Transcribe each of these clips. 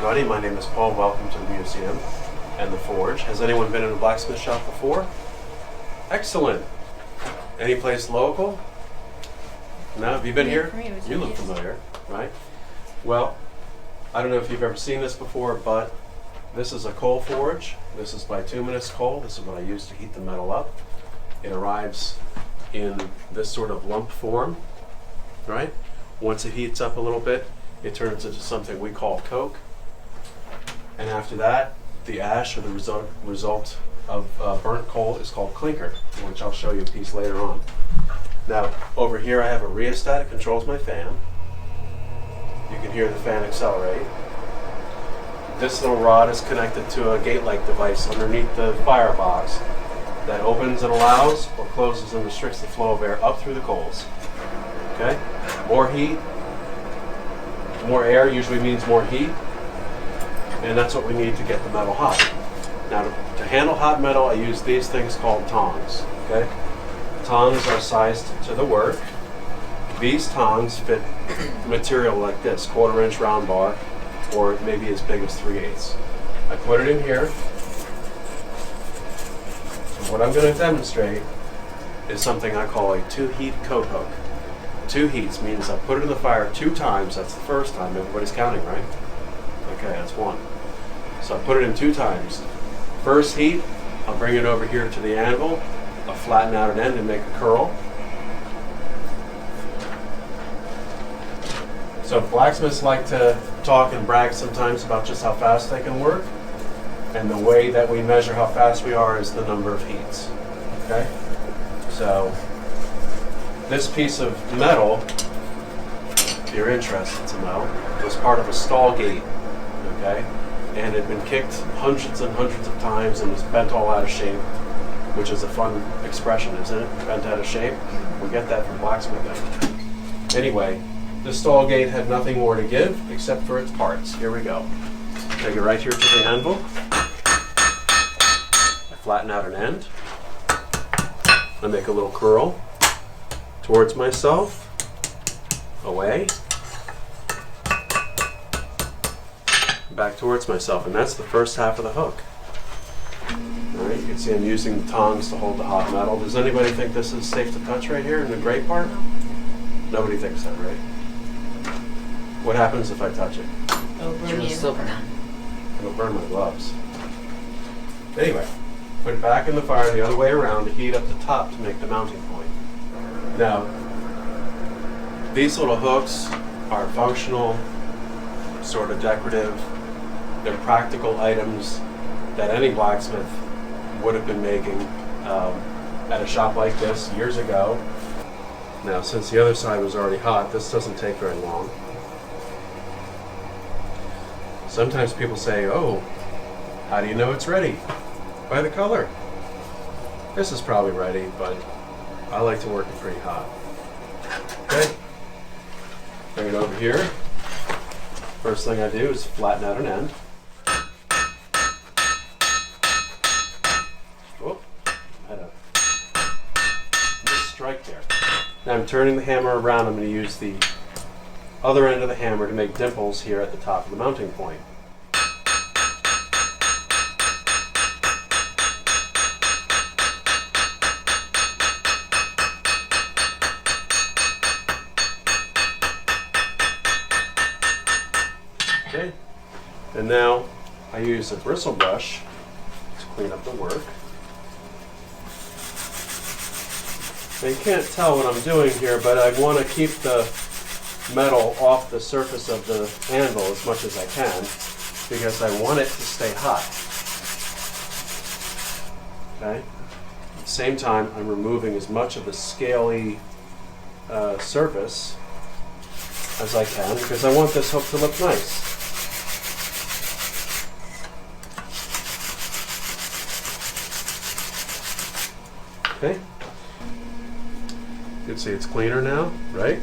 everybody. My name is Paul. Welcome to the museum and the forge. Has anyone been in a blacksmith shop before? Excellent. Any place local? No? Have you been here? You look familiar, right? Well, I don't know if you've ever seen this before, but this is a coal forge. This is bituminous coal. This is what I use to heat the metal up. It arrives in this sort of lump form, right? Once it heats up a little bit, it turns into something we call coke. And after that, the ash, or the result of burnt coal, is called clinker, which I'll show you a piece later on. Now, over here I have a rheostat. It controls my fan. You can hear the fan accelerate. This little rod is connected to a gate-like device underneath the firebox that opens and allows, or closes and restricts the flow of air up through the coals. Okay? More heat, more air usually means more heat, and that's what we need to get the metal hot. Now, to handle hot metal, I use these things called tongs. Okay? Tongs are sized to the work. These tongs fit material like this, 1/4 inch round bar, or maybe as big as 3/8. I put it in here. What I'm going to demonstrate is something I call a 2-heat coathook. 2 heats means I put it in the fire 2 times. That's the first time. Everybody's counting, right? Okay, that's 1. So I put it in 2 times. First heat, I'll bring it over here to the anvil. I'll flatten out an end and make a curl. So blacksmiths like to talk and brag sometimes about just how fast they can work. And the way that we measure how fast we are is the number of heats. Okay? So this piece of metal, if you're interested to know, was part of a stall gate. Okay? And it had been kicked hundreds and hundreds of times and was bent all out of shape, which is a fun expression, isn't it? Bent out of shape. We get that from blacksmithing. Anyway, the stall gate had nothing more to give except for its parts. Here we go. Take it right here to the anvil. I flatten out an end. I make a little curl towards myself, away, back towards myself, and that's the first half of the hook. All right, you can see I'm using the tongs to hold the hot metal. Does anybody think this is safe to touch right here in the gray part? Nobody thinks that, right? What happens if I touch it? It'll burn you. It'll burn my gloves. Anyway, put it back in the fire the other way around to heat up the top to make the mounting point. Now, these little hooks are functional, sort of decorative. They're practical items that any blacksmith would have been making at a shop like this years ago. Now, since the other side was already hot, this doesn't take very long. Sometimes people say, oh, how do you know it's ready? By the color. This is probably ready, but I like to work it pretty hot. Okay, bring it over here. First thing I do is flatten out an end. Oh, I had a strike there. Now I'm turning the hammer around. I'm going to use the other end of the hammer to make dimples here at the top of the mounting point. Okay, and now I use a bristle brush to clean up the work. Now you can't tell what I'm doing here, but I want to keep the metal off the surface of the anvil as much as I can because I want it to stay hot. Okay? At the same time, I'm removing as much of the scaly surface as I can because I want this hook to look nice. Okay? You can see it's cleaner now, right?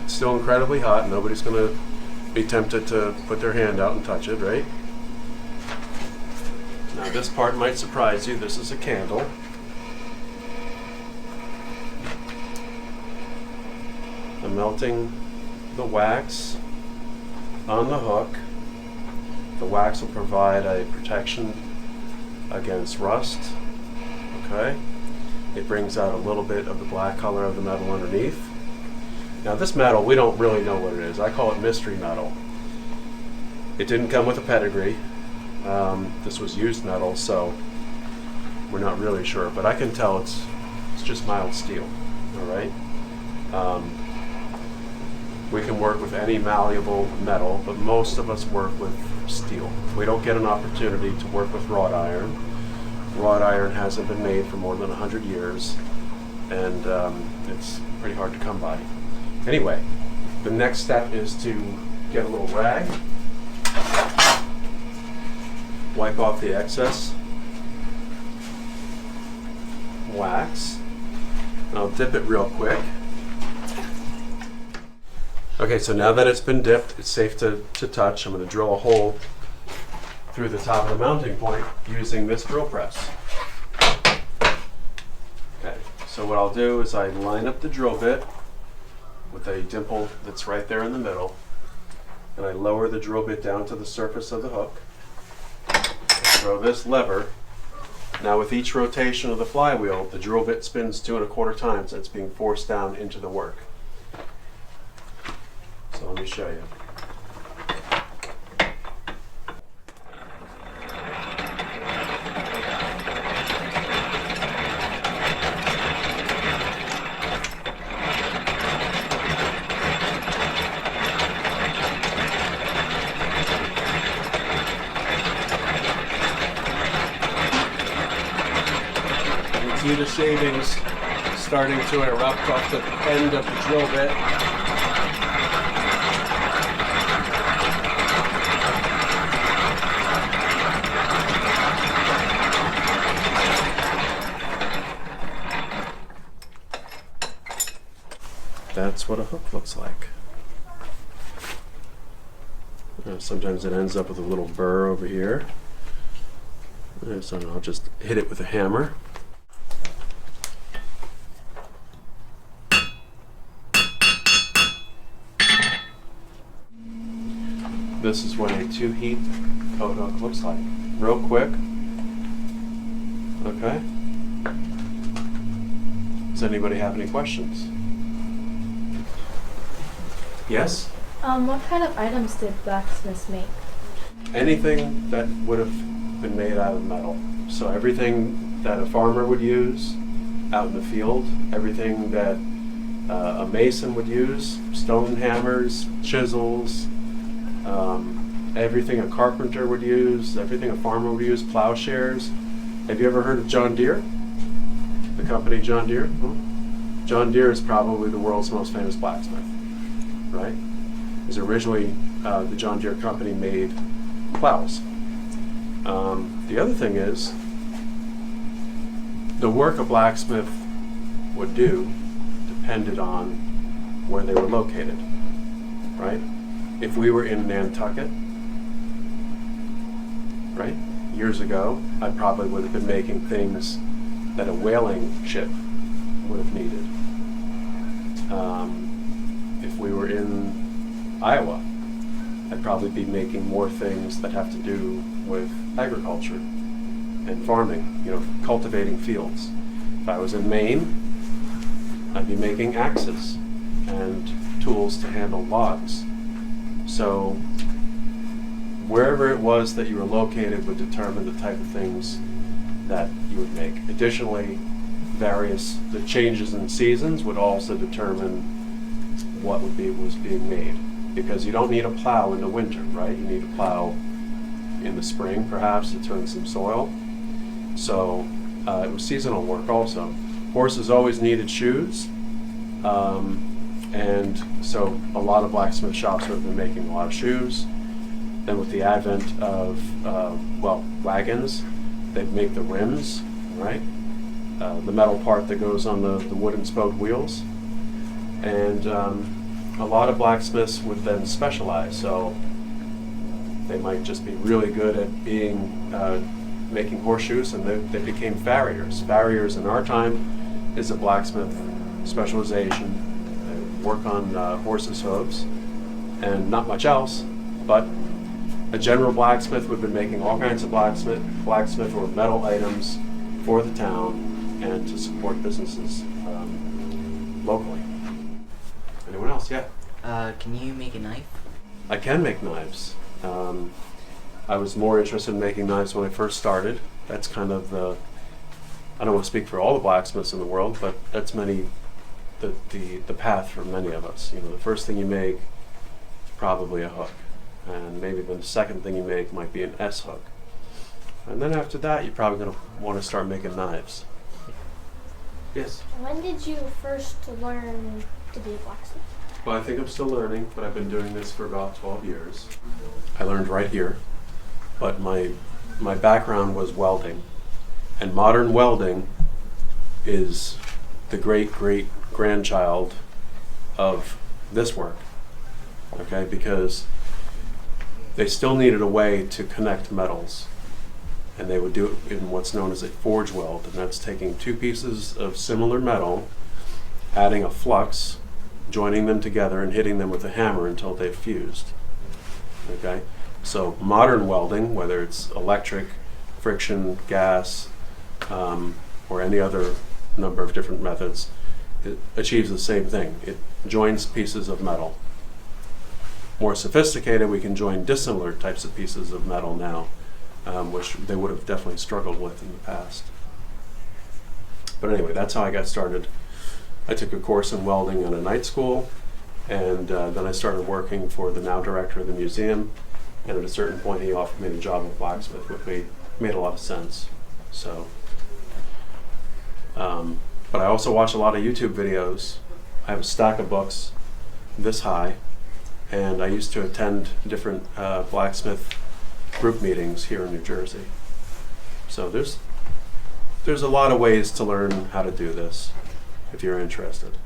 It's still incredibly hot. Nobody's going to be tempted to put their hand out and touch it, right? Now this part might surprise you. This is a candle. I'm melting the wax on the hook The wax will provide a protection against rust. Okay. It brings out a little bit of the black color of the metal underneath. Now this metal, we don't really know what it is. I call it mystery metal. It didn't come with a pedigree. This was used metal, so we're not really sure. But I can tell it's just mild steel. All right. We can work with any malleable metal, but most of us work with steel. We don't get an opportunity to work with wrought iron. Wrought iron hasn't been made for more than 100 years, and it's pretty hard to come by. Anyway, the next step is to get a little rag, wipe off the excess wax. I'll dip it real quick. Okay, so now that it's been dipped, it's safe to touch. I'm going to drill a hole through the top of the mounting point using this drill press. Okay, so what I'll do is I line up the drill bit with a dimple that's right there in the middle, and I lower the drill bit down to the surface of the hook. Throw this lever. Now with each rotation of the flywheel, the drill bit spins 2 1/4 times. It's being forced down into the work. So let me show you. See the shavings starting to erupt off the end of the drill bit. That's what a hook looks like. Sometimes it ends up with a little burr over here. So I'll just hit it with a hammer. This is what a 2-heat coat hook looks like. Real quick. Okay. Does anybody have any questions? Yes? What kind of items did blacksmiths make? Anything that would have been made out of metal. So everything that a farmer would use out in the field, everything that a mason would use, stone hammers, chisels, everything a carpenter would use, everything a farmer would use, plowshares. Have you ever heard of John Deere? The company John Deere? Well, John Deere is probably the world's most famous blacksmith, right? Because originally the John Deere company made plows. The other thing is, the work a blacksmith would do depended on where they were located, right? If we were in Nantucket, right, years ago, I probably would have been making things that a whaling ship would have needed. If we were in Iowa, I'd probably be making more things that have to do with agriculture and farming, cultivating fields. If I was in Maine, I'd be making axes and tools to handle logs. So wherever it was that you were located would determine the type of things that you would make. Additionally, the changes in seasons would also determine what was being made. Because you don't need a plow in the winter, right? You need a plow in the spring, perhaps, to turn some soil. So it was seasonal work also. Horses always needed shoes. And so a lot of blacksmith shops have been making a lot of shoes. Then with the advent of, wagons, they'd make the rims, right? The metal part that goes on the wooden spoke wheels. And a lot of blacksmiths would then specialize. So they might just be really good at making horseshoes, and they became farriers. Farriers in our time is a blacksmith specialization. Work on horses' hooves and not much else, but a general blacksmith would have been making all kinds of blacksmith or metal items for the town and to support businesses locally. Anyone else? Yeah. Can you make a knife? I can make knives. I was more interested in making knives when I first started. That's kind of I don't want to speak for all the blacksmiths in the world, but that's the path for many of us. You know, the first thing you make is probably a hook, and maybe the second thing you make might be an S hook. And then after that, you're probably going to want to start making knives. Yes? When did you first learn to be a blacksmith? Well, I think I'm still learning, but I've been doing this for about 12 years. I learned right here, but my background was welding. And modern welding is the great-great-grandchild of this work, okay? Because they still needed a way to connect metals. And they would do it in what's known as a forge weld, and that's taking two pieces of similar metal, adding a flux, joining them together and hitting them with a hammer until they've fused. Okay? So modern welding, whether it's electric, friction, gas, or any other number of different methods, it achieves the same thing. It joins pieces of metal. More sophisticated, we can join dissimilar types of pieces of metal now, which they would have definitely struggled with in the past. But anyway, that's how I got started. I took a course in welding at a night school, and then I started working for the now director of the museum, and at a certain point he offered me the job of blacksmith, which made a lot of sense. So, but I also watch a lot of YouTube videos. I have a stack of books this high, and I used to attend different blacksmith group meetings here in New Jersey. So there's a lot of ways to learn how to do this if you're interested.